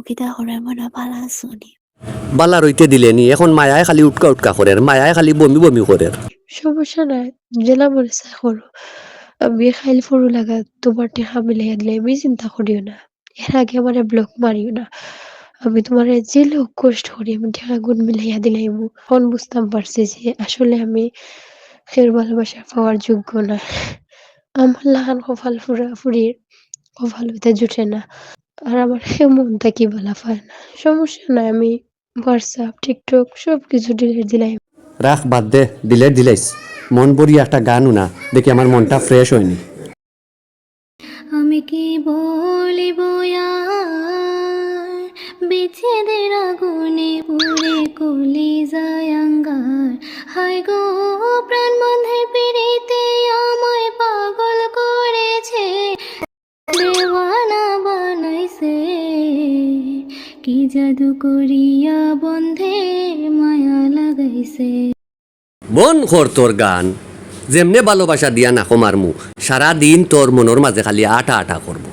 কিতা করে মনে ভালো শুনি। বালা রইতে দিলেনি, এখন মায়ায় খালি উটকা উটকা করে, মায়ায় খালি বমি বমি করে। সমস্যা নাই, জেলা মরে চাই করো। আমি খাইল ফরু লাগা তোমার টেহা মিলাইয়া দিলে আমি চিন্তা করিও না। এর আগে আমার ব্লক মারিও না। আমি তোমার যে লোক কষ্ট করি আমি টেহা গুণ মিলাইয়া দিলাম। এখন বুঝতাম পারছি যে আসলে আমি খের ভালোবাসা পাওয়ার যোগ্য না। আমার লাহান কপাল ফুরা ফুরির কপাল হইতে জুটে না। আর আমার মনটা কি বলা পায় না। সমস্যা নাই, আমি হোয়াটসঅ্যাপ টিকটক সবকিছু ডিলিট দিলাম। রাখ বাদ দে, ডিলেট দিলাইস। মন ভরিয়া একটা গানও না, দেখি আমার মনটা ফ্রেশ হয়নি। আমি কি বলিব আর বিচ্ছেদের আগুনে পুড়ে কলি যায় আঙ্গার। হায় গো প্রাণ বন্ধের পিড়িতে আমায় পাগল করেছে, দেওয়ানা বানাইছে, কি জাদু করিয়া বন্ধে মায়া লাগাইছে। মন কর তোর গান, যেমনে ভালোবাসা দিয়া না কমার মু, সারা দিন তোর মনের মাঝে খালি আটা আটা করবো।